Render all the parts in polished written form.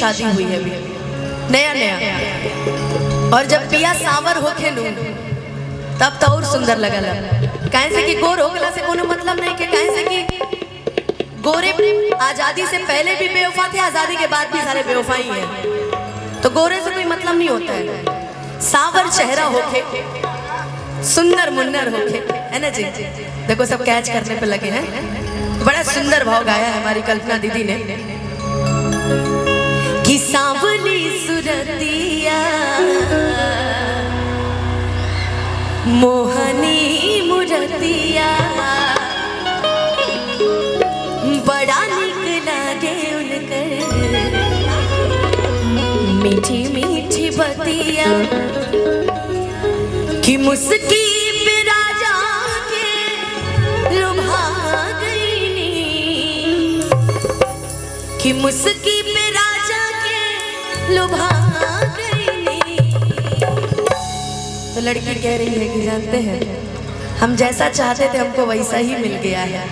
शादी हुई है अभी नया नया, और जब पिया सावर होके नु तब तो और सुंदर लगल। कहे से कि गोर होगला से कोनो मतलब नहीं के, कहे से कि गोरे आजादी से पहले भी बेवफा थे, आजादी के बाद भी सारे बेवफा ही हैं, तो गोरे से कोई मतलब नहीं होता है। सावर चेहरा होके सुंदर मुन्नर होके, है ना जी। देखो सब कैच करने पे लगे हैं। बड़ा सुंदर भाव गाया है हमारी कल्पना दीदी ने कि सांवली सुरतिया मोहनी मुरतिया बड़ा निक लागे उनकर मीठी मीठी बतिया कि मुस्की पे राजा के लुभा गईनी, कि मुस्की पे राजा के लुभा गईनी। तो लड़की कह रही है कि जानते हैं हम जैसा चाहते थे हमको वैसा ही मिल गया है,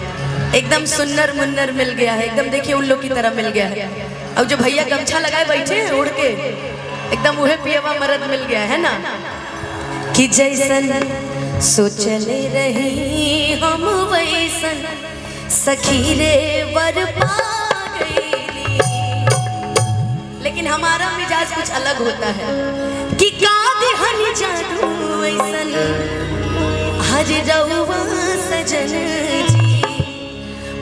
एकदम सुन्नर मुन्नर मिल गया है, एकदम देखिए उन लोग की तरह मिल गया है। अब जो भैया गमछा लगाए बैठे उड़ के एकदम वह पियवा मर्द मिल गया है ना, कि जैसन सोचले रही हम वैसन सखी रे वर पा गईली। लेकिन हमारा मिजाज कुछ अलग होता है कि का दिहनी जादू ऐसन हर रउआ सजन जी,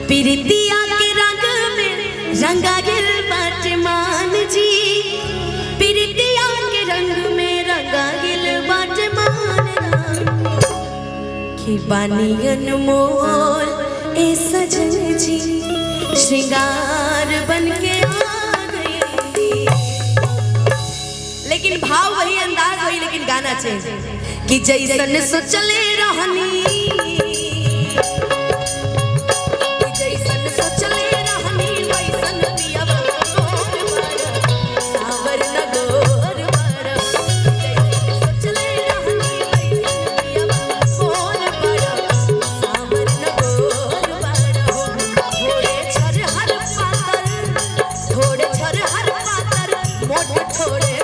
प्रीतिया के रंग में रंगा गिल बाटे मान जी, प्रीतिया के रंग में रंगा गिल बाटे मान कि बानी अनमोल ए सजन जी श्रृंगार बन के आ गई। लेकिन भाव वही, अंदाज वही, लेकिन गाना चेंज कि जैसन सोचले रहनी, कि जैसन सोचले रहनी वैसन पियवा सावर न गोर बड़, जैसन सोचले रहनी वैसन पियवा गोर बड़ सावर न गोर बड़। थोड़े छर हर पातर, थोड़े छर हर पातर मोट थोड़े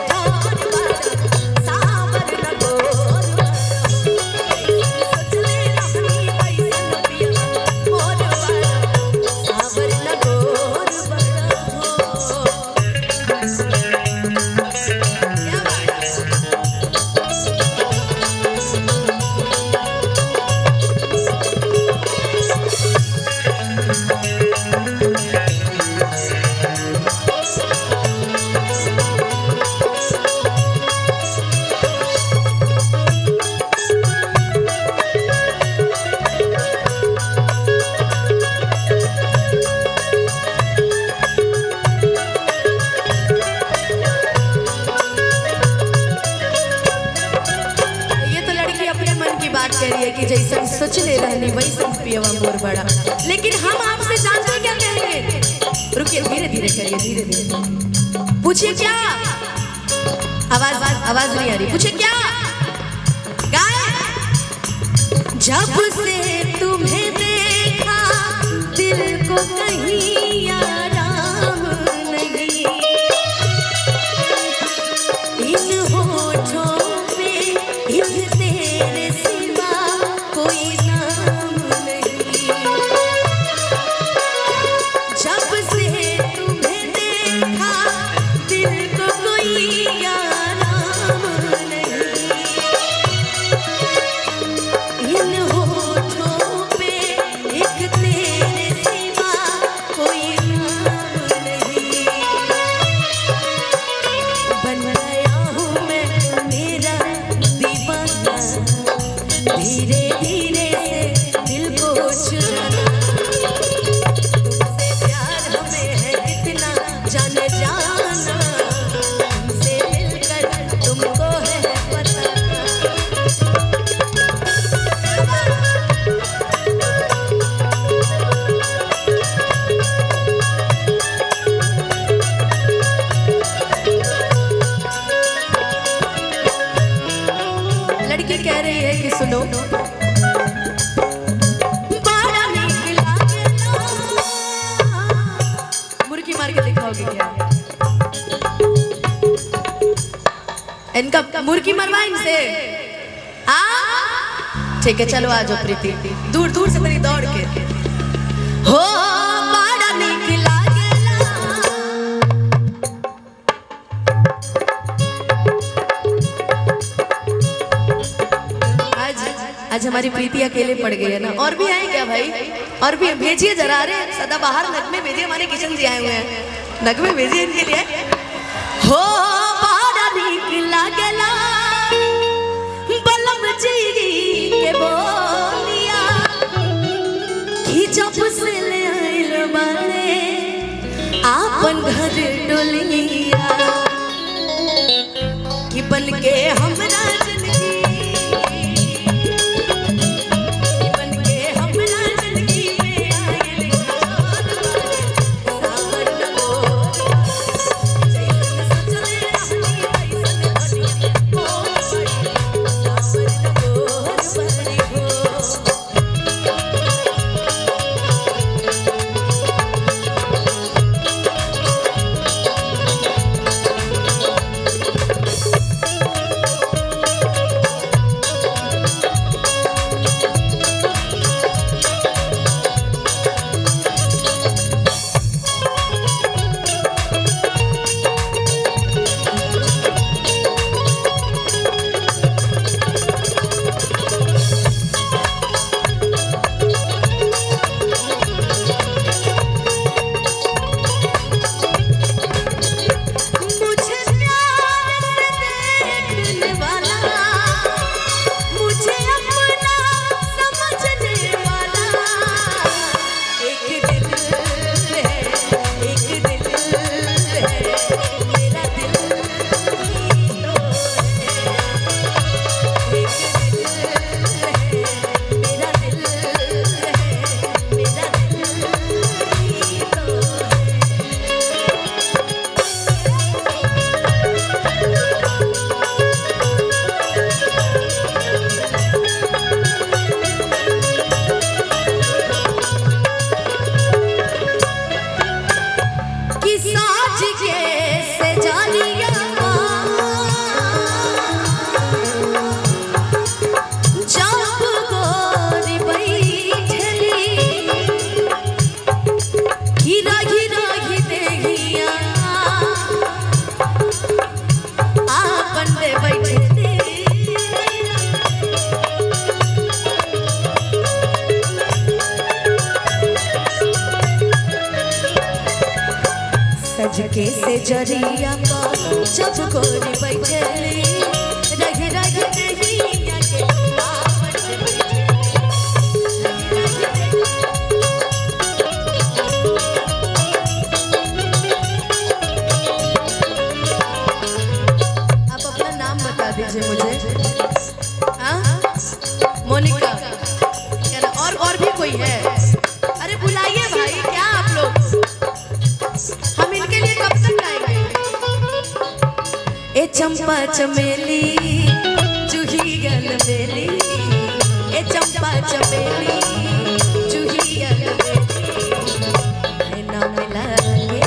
कि जैसन सोच ले रहनी वैसन पियवा मोर बड़ा। लेकिन हम आपसे जानते क्या कहेंगे, रुकिए धीरे धीरे करिए, धीरे धीरे पूछिए क्या, आवाज नहीं आ रही, पूछिए क्या गाए। जब से तुम्हें देखा दिल को कहीं आराम नहीं, इन होठों पे इन तेरे कोई नाम नहीं। जब से तुम्हें देखा दिल को कोई आराम नहीं, इन होठों पे एक तेरे सिवा कोई नाम नहीं। बन गया हूँ मैं मेरा दीवाना, धीरे धीरे से दिल को चुराना, तुमसे प्यार हमें है कितना जाने जाना, तुमसे मिलकर तुमको है पता। लड़की कह रही है कि सुनो, मुर्गी मार के दिखाओगे क्या? इनका मुर्गी मरवा इनसे। आ ठीक है चलो आ जाओ प्रीति, दूर दूर से मेरी दौड़ के हो बड़ा नीक लागेला। आज हमारी प्रीति अकेले पड़ गई है ना, और भी आए क्या भाई? और भी भेजिए जरा, अरे सदा बाहर नगमे भेजिए, हमारे किशन जी आए हुए हैं, नगमे भेजिए इनके लिए। हो बड़ा नीक लागेला बलम जी के बोलिया कि जब से ले आइल बाड़े आपन घर डोलिया कि बन के हमरा के से जरिया पर जब गोरी बैठली रग रग देहिया के पावन आप अपना नाम बता दीजिए मुझे। मोनिका और भी कोई है? अरे बुलाइए भाई, क्या आप लोग, हम इनके लिए कब तक गाएंगे? ए चंपा चमेली जूही गलबेली, ए चंपा चमेली जूही गलबेली, है ना मिला के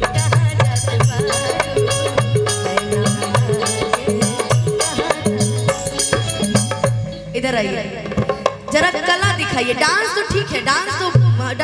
कहाँ जाते बारू, है ना मिला के कहाँ। इधर आइए जरा, कला दिखाइए। डांस तो ठीक है, डांस तो